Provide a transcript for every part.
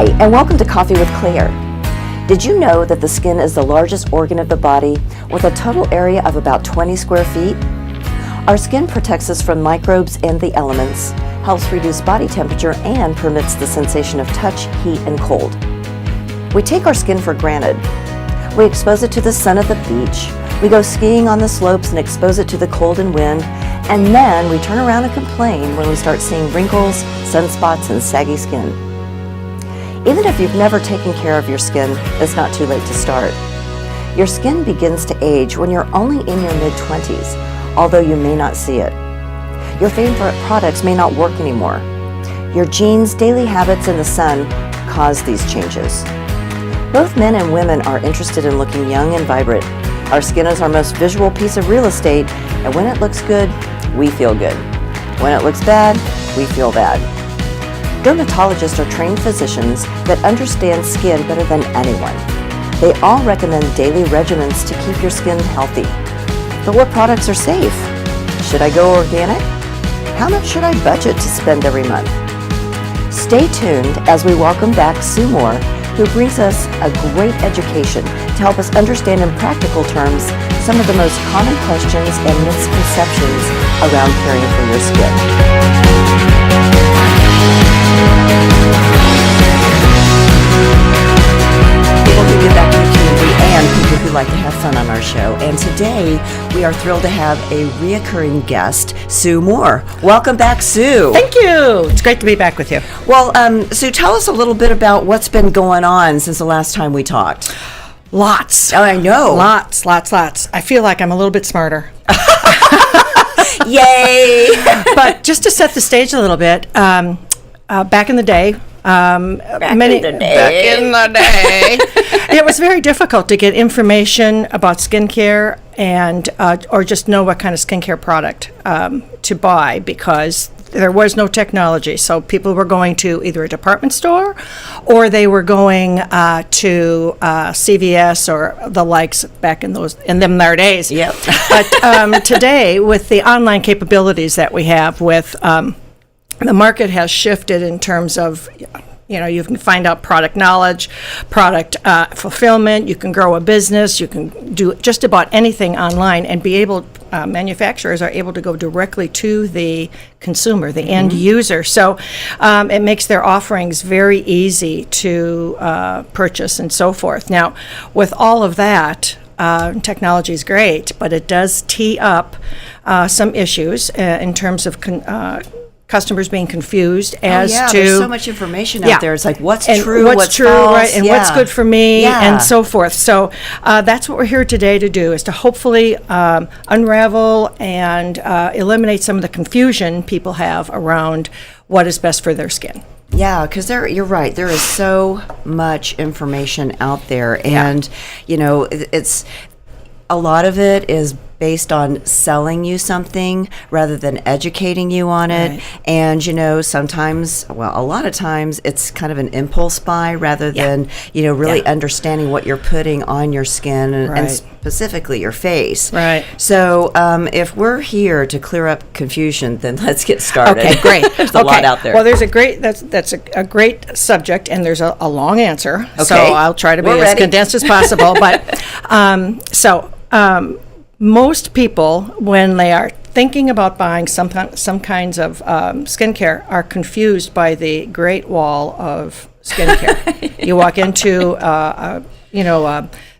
Hi, and welcome to Coffee with Claire. Did you know that the skin is the largest organ of the body with a total area of about 20 square feet? Our skin protects us from microbes and the elements, helps reduce body temperature, and permits the sensation of touch, heat, and cold. We take our skin for granted. We expose it to the sun at the beach, we go skiing on the slopes and expose it to the cold and wind, and then we turn around and complain when we start seeing wrinkles, sunspots, and saggy skin. Even if you've never taken care of your skin, it's not too late to start. Your skin begins to age when you're only in your mid-20s, although you may not see it. Your favorite products may not work anymore. Your genes, daily habits, and the sun cause these changes. Both men and women are interested in looking young and vibrant. Our skin is our most visual piece of real estate, and when it looks good, we feel good. When it looks bad, we feel bad. Dermatologists are trained physicians that understand skin better than anyone. They all recommend daily regimens to keep your skin healthy. But what products are safe? Should I go organic? How much should I budget to spend every month? Stay tuned as we welcome back Sue Moore, who brings us a great education to help us understand in practical terms some of the most common questions and misconceptions around caring for your skin. People who give back to the community and people who like to have fun on our show. And today we are thrilled to have a reoccurring guest, Sue Moore. Welcome back, Sue. Thank you. It's great to be back with you. Well, Sue, tell us a little bit about what's been going on since the last time we talked. Lots. Oh, I know. Lots. I feel like I'm a little bit smarter. Yay! But just to set the stage a little bit, back in the day, it was very difficult to get information about skincare and or just know what kind of skincare product to buy because there was no technology. So people were going to either a department store or they were going to CVS or the likes back in their days. Yep. But today, with the online capabilities that we have with the market has shifted in terms of, you can find out product knowledge, product fulfillment, you can grow a business, you can do just about anything online and be able, manufacturers are able to go directly to the consumer, the end user. So it makes their offerings very easy to purchase and so forth. Now, with all of that, technology is great, but it does tee up some issues in terms of customers being confused as to there's so much information out there. It's like what's true, what's false, right, and what's good for me, Yeah. and so forth. So that's what we're here today to do, is to hopefully unravel and eliminate some of the confusion people have around what is best for their skin. Yeah, because you're right. There is so much information out there, and it's a lot of it is based on selling you something rather than educating you on it. Right. And, sometimes, a lot of times it's kind of an impulse buy rather than, really understanding what you're putting on your skin and specifically your face. Right. So if we're here to clear up confusion, then let's get started. Okay, great. There's a lot out there. Well, that's a great subject, and there's a long answer. Okay. So I'll try to be as condensed as possible. But most people, when they are thinking about buying some kinds of skincare, are confused by the Great Wall of skincare. You walk into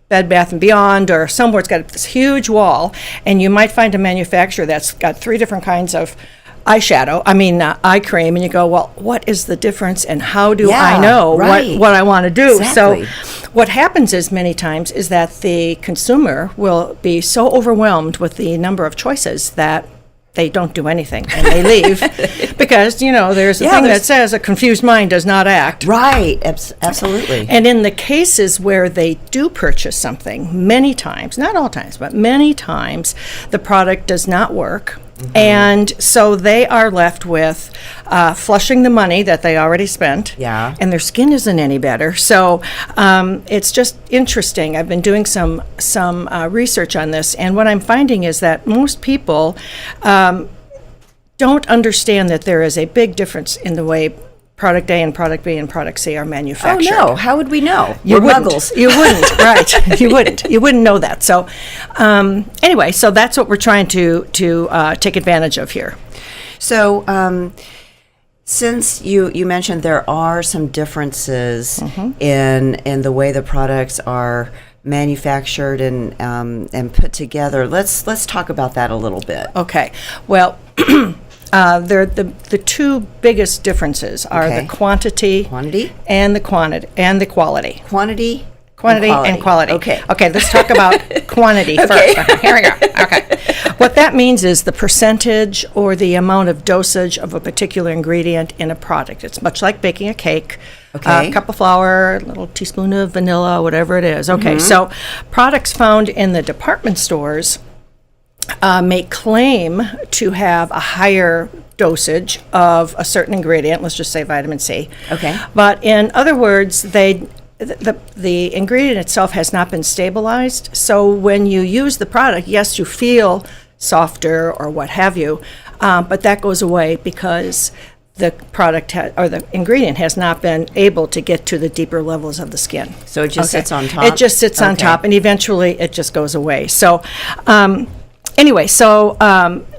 Bed Bath & Beyond or somewhere, it's got this huge wall, and you might find a manufacturer that's got 3 different kinds of eye cream, and you go, well, what is the difference, and how do I know what I want to do? Exactly. So what happens is many times is that the consumer will be so overwhelmed with the number of choices that they don't do anything and they leave because, there's a thing that says a confused mind does not act. Right, absolutely. And in the cases where they do purchase something, many times, not all times, but many times, the product does not work. Mm-hmm. And so they are left with flushing the money that they already spent. Yeah. And their skin isn't any better. So it's just interesting. I've been doing some research on this, and what I'm finding is that most people don't understand that there is a big difference in the way product A and product B and product C are Oh manufactured. no! How would we know? You We're wouldn't. muggles. You wouldn't, right? You wouldn't know that. So, anyway, so that's what we're trying to take advantage of here. So, since you mentioned there are some differences in the way the products are manufactured and put together, let's talk about that a little bit. Okay. Well, the two biggest differences are Okay. the quantity and the quality. Quantity And quality. Okay. Okay, let's talk about quantity first. Okay, here we go. Okay. What that means is the percentage or the amount of dosage of a particular ingredient in a product. It's much like baking a cake. Okay. A cup of flour, a little teaspoon of vanilla, whatever it is. Okay, so products found in the department stores may claim to have a higher dosage of a certain ingredient, let's just say vitamin C. Okay. But in other words, the ingredient itself has not been stabilized. So when you use the product, yes, you feel softer or what have you, but that goes away because the product or the ingredient has not been able to get to the deeper levels of the skin. So it just sits on top? It just sits on Okay. top, and eventually it just goes away. So anyway, so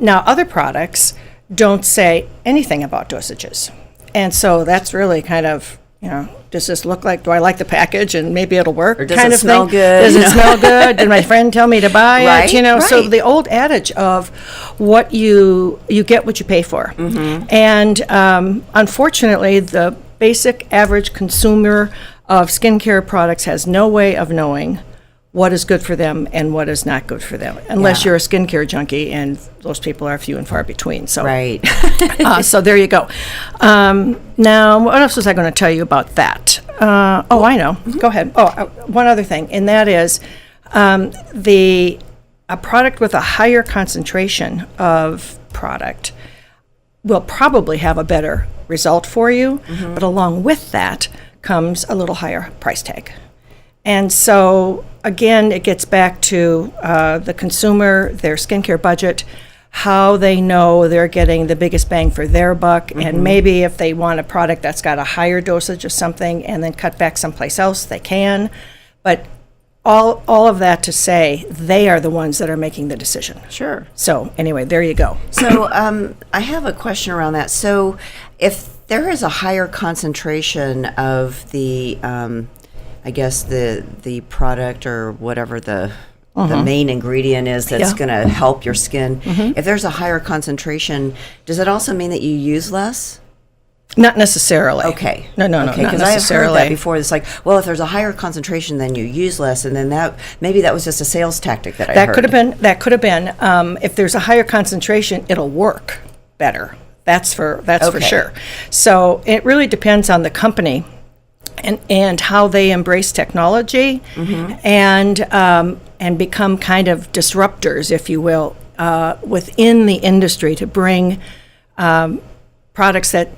now other products don't say anything about dosages. And so that's really kind of, does this look like, do I like the package and maybe it'll work? Or does kind it of smell thing. good? Does it smell good? Did my friend tell me to buy Right, it? So right. the old adage of what you get what you pay for. And unfortunately, the basic average consumer of skincare products has no way of knowing what is good for them and what is not good for them, unless Yeah. you're a skincare junkie, and those people are few and far between. So, Right. so there you go. Now, what else was I going to tell you about that? I know. Go ahead. One other thing, and that is a product with a higher concentration of product will probably have a better result for you, but along with that comes a little higher price tag. And so, again, it gets back to the consumer, their skincare budget, how they know they're getting the biggest bang for their buck, and maybe if they want a product that's got a higher dosage of something and then cut back someplace else, they can. But all of that to say, they are the ones that are making the decision. Sure. So anyway, there you go. So I have a question around that. So if there is a higher concentration of the, I guess the product or whatever the main ingredient is that's Yeah. going to help your skin, if there's a higher concentration, does it also mean that you use less? Not necessarily. Okay. No, Okay, not because I have heard necessarily. that before. It's like, well, if there's a higher concentration, then you use less, and then maybe that was just a sales tactic that I heard. That could have been. If there's a higher concentration, it'll work better. That's for Okay. sure. So it really depends on the company and how they embrace technology and become kind of disruptors, if you will, within the industry to bring products that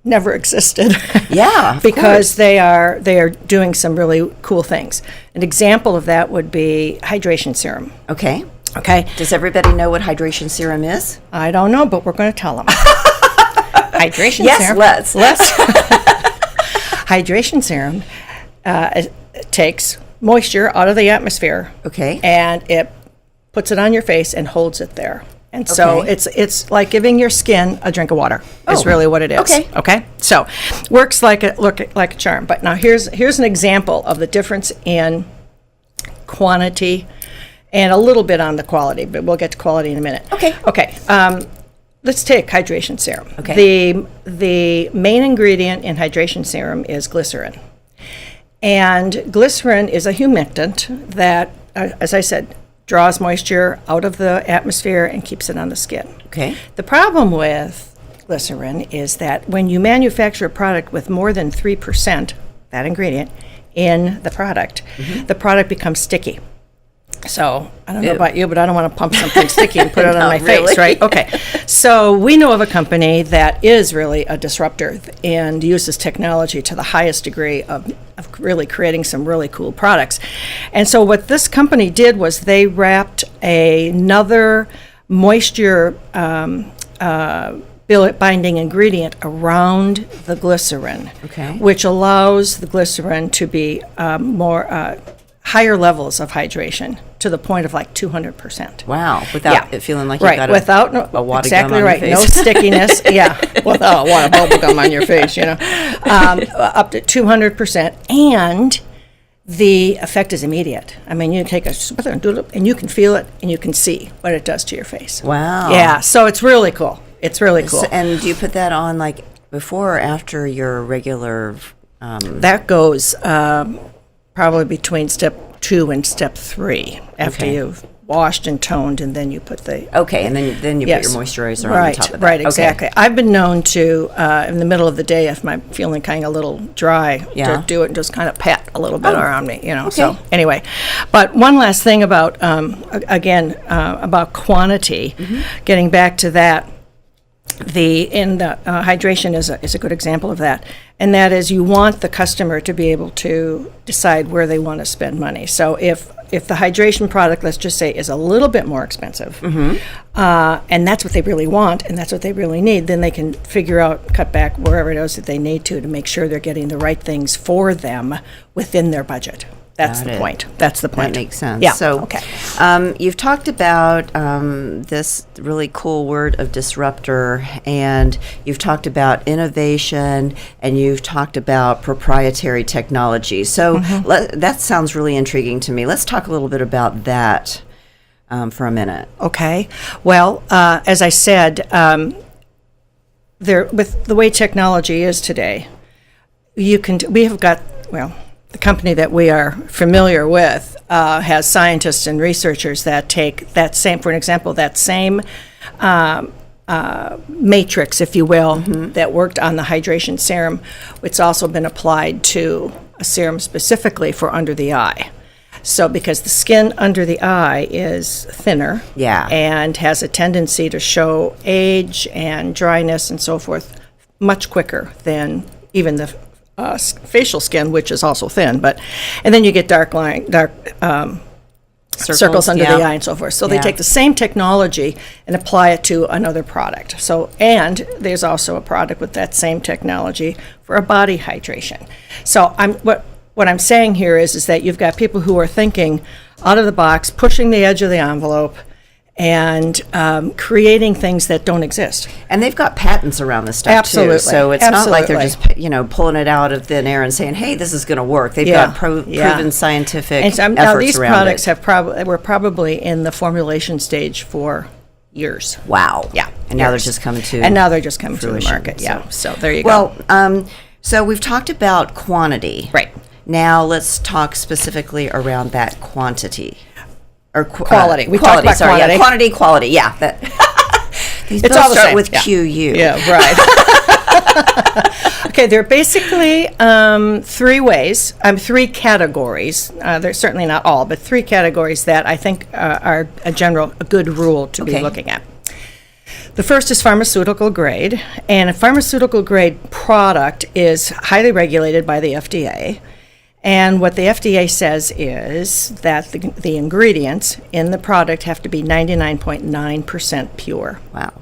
never existed. Yeah, of because course. they are doing some really cool things. An example of that would be hydration serum. Okay. Okay, Does everybody know what hydration serum is? I don't know, but we're going to tell them. Hydration Yes, serum. let's. Hydration serum it takes moisture out of the atmosphere. Okay. And it puts it on your face and holds it there. And so Okay. it's like giving your skin a drink of water. Is Oh, really what it is. okay. Okay. So works like a charm. But now here's an example of the difference in quantity and a little bit on the quality. But we'll get to quality in a minute. Okay. Okay. Let's take hydration serum. Okay. The main ingredient in hydration serum is glycerin. And glycerin is a humectant that, as I said, draws moisture out of the atmosphere and keeps it on the skin. Okay. The problem with glycerin is that when you manufacture a product with more than 3%, that ingredient, in the product becomes sticky. So I don't know Ew. about you, but I don't want to pump something sticky and put it on Not my really. face, right? Okay. So we know of a company that is really a disruptor and uses technology to the highest degree of really creating some really cool products. And so what this company did was they wrapped another moisture binding ingredient around the glycerin, Okay. which allows the glycerin to be more higher levels of hydration to the point of like 200%. Wow, without it feeling like you right. got Without a wad of exactly gum on right. your No face. stickiness. Yeah, without a wad of bubble gum on your face, up to 200%, and the effect is immediate. I mean, you take a sprither and do it, and you can feel it, and you can see what it does to your face. Wow. Yeah, so it's really cool. It's really cool. So, and do you put that on like before or after your regular? That goes probably between step 2 and step 3 after Okay. you've washed and toned, and then you put the Okay, and then you Yes. put your moisturizer right, on the top of that. Right, Okay. exactly. I've been known to, in the middle of the day, if I'm feeling kind of a little dry, Yeah. to do it and just kind of pat a little bit around me, So Okay. anyway, but one last thing about, again, about quantity, getting back to that, hydration is a good example of that, and that is you want the customer to be able to decide where they want to spend money. So if the hydration product, let's just say, is a little bit more expensive, and that's what they really want and that's what they really need, then they can cut back wherever it is that they need to make sure they're getting the right things for them within their budget. That's Got the it. point. That's the point. That makes sense. Yeah. So, okay. You've talked about this really cool word of disruptor, and you've talked about innovation, and you've talked about proprietary technology. So that sounds really intriguing to me. Let's talk a little bit about that for a minute. Okay. Well, as I said, with the way technology is today, we have got, the company that we are familiar with has scientists and researchers that take that same, for an example, that same matrix, if you will, that worked on the hydration serum. It's also been applied to a serum specifically for under the eye. So because the skin under the eye is thinner, Yeah. and has a tendency to show age and dryness and so forth much quicker than even the facial skin, which is also thin, and then you get dark circles under the eye and so forth. So they take the same technology and apply it to another product. So, and there's also a product with that same technology for a body hydration. So what I'm saying here is that you've got people who are thinking out of the box, pushing the edge of the envelope, and creating things that don't exist. And they've got patents around this stuff Absolutely. too. So it's not like they're Absolutely. just pulling it out of thin air and saying, "Hey, this is going to work." They've Yeah. got proven scientific And so, efforts now these around products it. were probably in the formulation stage for years. Wow. Yeah. And now they're years. just coming to And now they're just coming to the fruition. market. Yeah. So there you Well, go. so we've talked about quantity. Right. Now let's talk specifically around that quantity. Or Quality. We talked quality, about sorry, quantity. Yeah, quantity, quality. Yeah. That these It's both all the start same. with Yeah. QU. Yeah, right. Okay, there are basically three categories. They're certainly not all, but 3 categories that I think are a good rule to be Okay. looking at. The first is pharmaceutical grade, and a pharmaceutical grade product is highly regulated by the FDA. And what the FDA says is that the ingredients in the product have to be 99.9% pure. Wow.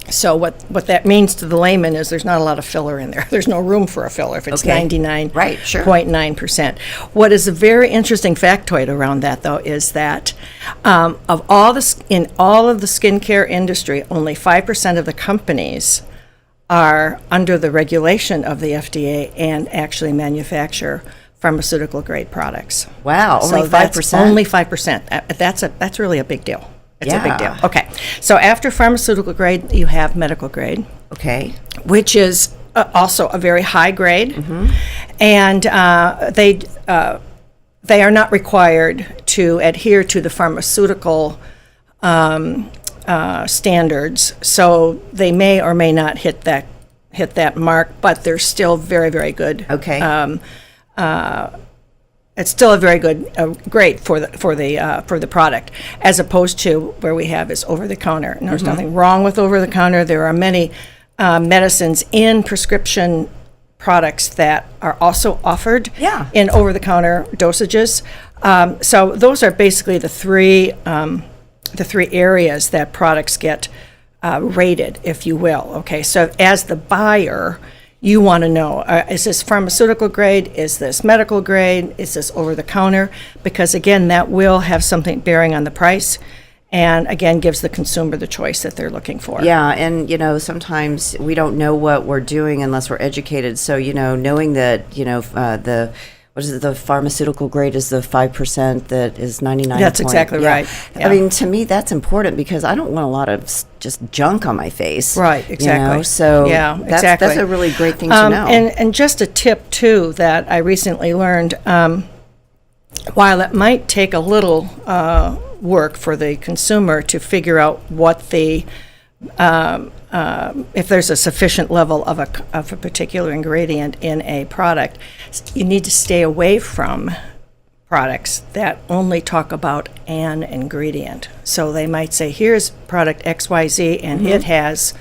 So what that means to the layman is there's not a lot of filler in there. There's no room for a filler if it's Okay. 99.9%. What is a very interesting factoid around that, though, is that in all of the skincare industry, only 5% of the companies are under the regulation of the FDA and actually manufacture pharmaceutical grade products. Wow. So Only that's 5%. only 5%. That's really a big deal. It's a big deal. Yeah. Okay. So after pharmaceutical grade, you have medical grade, Okay. which is also a very high grade, and they are not required to adhere to the pharmaceutical standards. So they may or may not hit that mark, but they're still very, very good. Okay. It's still a very good grade for the product, as opposed to where we have is over the counter. And there's nothing wrong with over the counter. There are many medicines in prescription products that are also offered in over the counter dosages. So those are basically the three areas that products get rated, if you will. Okay, so as the buyer, you want to know, is this pharmaceutical grade? Is this medical grade? Is this over the counter? Because again, that will have something bearing on the price, and again, gives the consumer the choice that they're looking for. Yeah, and sometimes we don't know what we're doing unless we're educated. So knowing that the pharmaceutical grade is the 5% that is 99. That's exactly right. Yeah. I mean, to me, that's important because I don't want a lot of just junk on my face. Right, exactly. So yeah, that's a really great thing to know. And just a tip, too, that I recently learned, while it might take a little work for the consumer to figure out what the if there's a sufficient level of a particular ingredient in a product, you need to stay away from products that only talk about an ingredient. So they might say, here's product XYZ, and it has,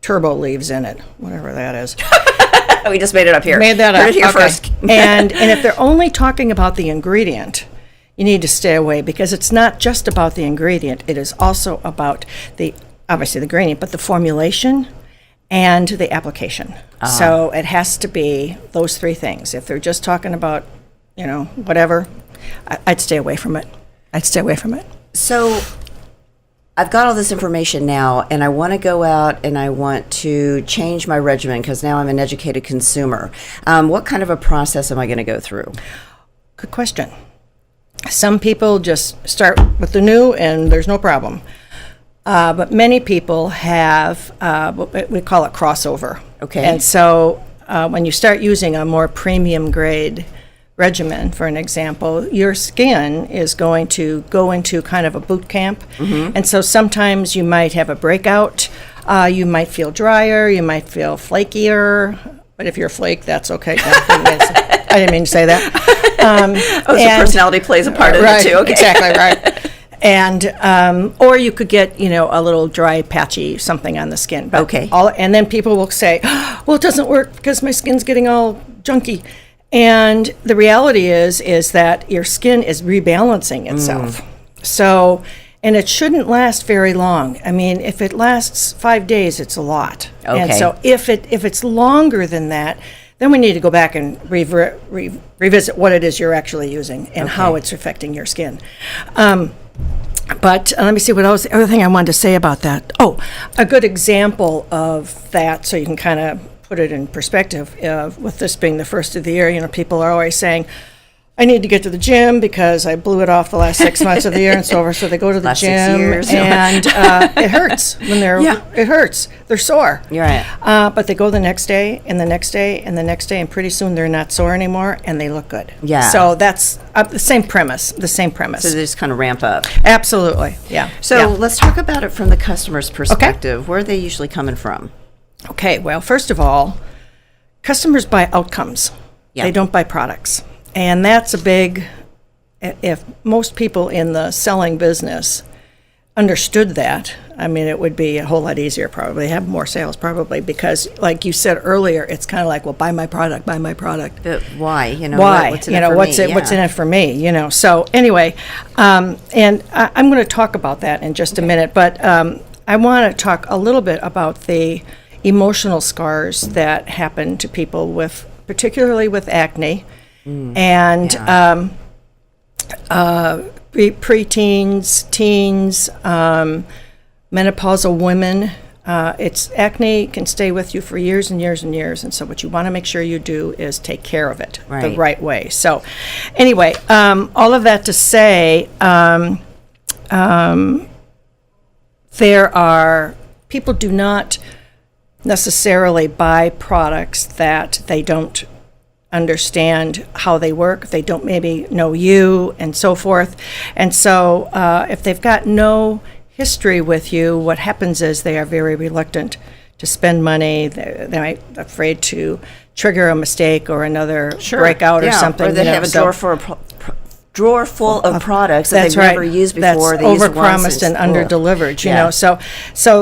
turbo leaves in it, whatever that is. We just made it up here. Made that up. Heard it here Okay. first. and if they're only talking about the ingredient, you need to stay away, because it's not just about the ingredient. It is also about obviously the ingredient, but the formulation and the application. So it has to be those three things. If they're just talking about, whatever, I'd stay away from it. So I've got all this information now, and I want to go out and I want to change my regimen because now I'm an educated consumer. What kind of a process am I going to go through? Good question. Some people just start with the new and there's no problem. But many people have what we call it crossover. Okay. And so when you start using a more premium grade regimen, for an example, your skin is going to go into kind of a boot camp. And so sometimes you might have a breakout. You might feel drier. You might feel flakier. But if you're a flake, that's okay. I didn't mean to say that. So personality plays a part of it too. Okay. Exactly right. And or you could get a little dry, patchy something on the skin. But Okay. And then people will say, well, it doesn't work because my skin's getting all junky. And the reality is that your skin is rebalancing itself. So, and it shouldn't last very long. I mean, if it lasts 5 days, it's a lot. Okay. And so if it's longer than that, then we need to go back and revisit what it is you're actually using and how it's affecting your skin. But let me see what else. The other thing I wanted to say about that. Oh, a good example of that, so you can kind of put it in perspective. With this being the first of the year, people are always saying, I need to get to the gym because I blew it off the last 6 months of the year and so over. So they go to the Last 6 gym, years. and it hurts when it hurts. They're sore. You're right. But they go the next day and the next day and the next day, and pretty soon they're not sore anymore and they look good. Yeah. So that's the same premise. So they just kind of ramp up. Absolutely. Yeah. So Yeah. let's talk about it from the customer's perspective. Where are they usually coming from? Okay. Well, first of all, customers buy outcomes. Yeah. They don't buy products. And that's a big, if most people in the selling business understood that, I mean, it would be a whole lot easier probably, have more sales probably, because like you said earlier, it's kind of like, well, buy my product. But why? Why? What's in it for me? What's in it for me? So anyway, and I'm going to talk about that in just a minute, but I want to talk a little bit about the emotional scars that happen to people particularly with acne. And preteens, teens, menopausal women. It's acne can stay with you for years and years and years, and so what you want to make sure you do is take care of it the right way. So, anyway, all of that to say, people do not necessarily buy products that they don't understand how they work. They don't maybe know you and so forth. And so if they've got no history with you, what happens is they are very reluctant to spend money. They might be afraid to trigger a mistake or another breakout or something. Or they have a drawer full of products that they've never used before. That's overpromised and underdelivered, you know. So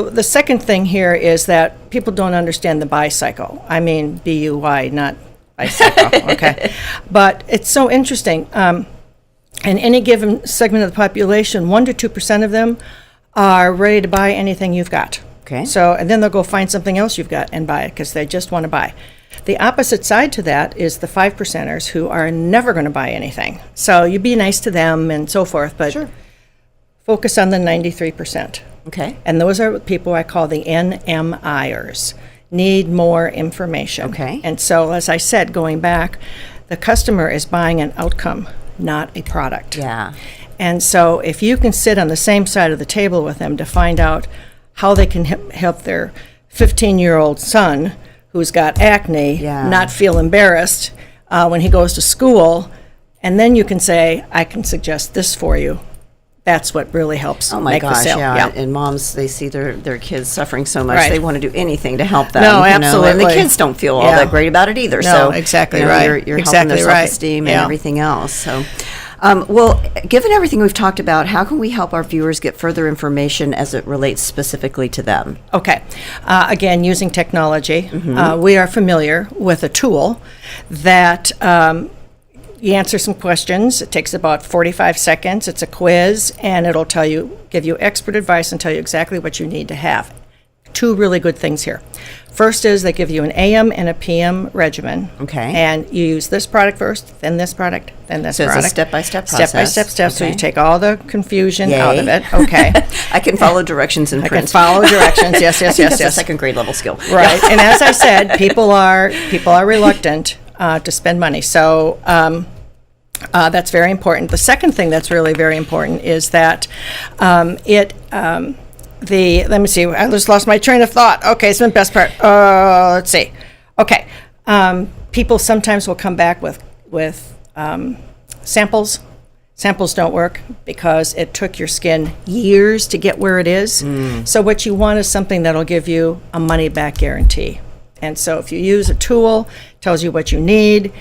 the second thing here is that people don't understand the buy cycle. I mean, B-U-Y, not bicycle, okay? But it's so interesting. In any given segment of the population, 1% to 2% of them are ready to buy anything you've got. Okay. So, and then they'll go find something else you've got and buy it because they just want to buy. The opposite side to that is the 5%ers who are never going to buy anything. So you be nice to them and so forth, but focus on the 93%. Okay. And those are people I call the NMIers, need more information. Okay. And so, as I said, going back, the customer is buying an outcome, not a product. Yeah. And so if you can sit on the same side of the table with them to find out how they can help their 15-year-old son who's got acne not feel embarrassed when he goes to school, and then you can say, I can suggest this for you. That's what really helps make the sale. Yeah. And moms, they see their kids suffering so much, Right. they want to do anything to help them. No, you know, absolutely. and the kids don't feel all that great about it either. No, so exactly you know, right. You're Exactly helping their right. self-esteem Yeah. and everything else. So, well, given everything we've talked about, how can we help our viewers get further information as it relates specifically to them? Okay. Again, using technology, we are familiar with a tool that you answer some questions. It takes about 45 seconds. It's a quiz, and it'll give you expert advice and tell you exactly what you need to have. Two really good things here. First is they give you an AM and a PM regimen. Okay. And you use this product first, then this product, then this So it's a product. step-by-step process. Step-by-step. So Okay. you take all the confusion out Yay. of it. Okay. I can follow directions in I print. can follow directions. Yes, I yes, think yes, that's a yes. second grade level skill. Right. And as I said, people are reluctant to spend money. So that's very important. The second thing that's really very important is that let me see, I just lost my train of thought. Okay, it's the best part. Let's see. Okay. People sometimes will come back with samples. Samples don't work because it took your skin years to get where it is. So what you want is something that'll give you a money-back guarantee. And so if you use a tool, tells you what you need,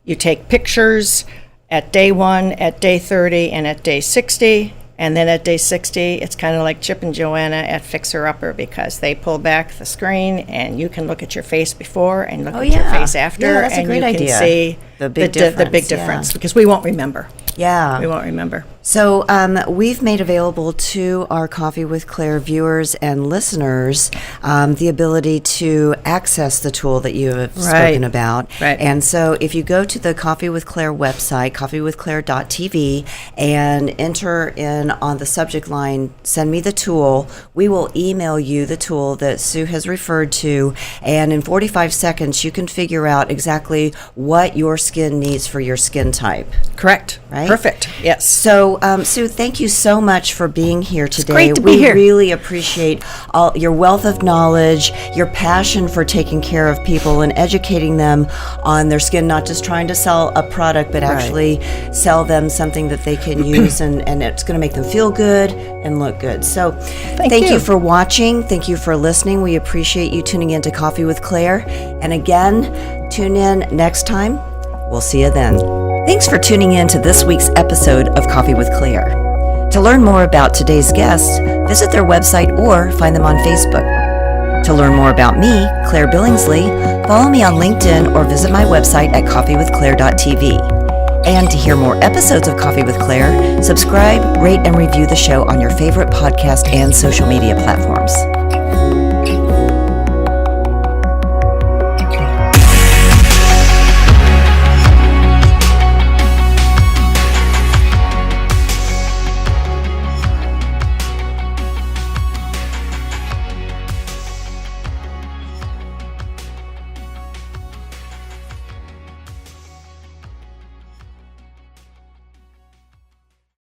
you take pictures at day 1, at day 30, and at day 60. And then at day 60, it's kind of like Chip and Joanna at Fixer Upper because they pull back the screen and you can look at your face before and look at your face after. Yeah, that's a and great you idea. can see The big the big difference, difference yeah. because we won't remember. Yeah. We won't remember. So we've made available to our Coffee with Claire viewers and listeners the ability to access the tool that you have spoken about. Right. And so if you go to the Coffee with Claire website, coffeewithclaire.tv, and enter in on the subject line, send me the tool, we will email you the tool that Sue has referred to. And in 45 seconds, you can figure out exactly what your skin needs for your skin type. Correct. Right? Perfect. Yes. So, Sue, thank you so much for being here today. great to be here. We really appreciate all your wealth of knowledge, your passion for taking care of people and educating them on their skin, not just trying to sell a product, but actually sell them something that they can use and it's going to make them feel good and look good. So, thank you for watching. Thank you for listening. We appreciate you tuning in to Coffee with Claire. And again, tune in next time. We'll see you then. Thanks for tuning in to this week's episode of Coffee with Claire. To learn more about today's guests, visit their website or find them on Facebook. To learn more about me, Claire Billingsley, follow me on LinkedIn or visit my website at coffeewithclaire.tv. And to hear more episodes of Coffee with Claire, subscribe, rate, and review the show on your favorite podcast and social media platforms.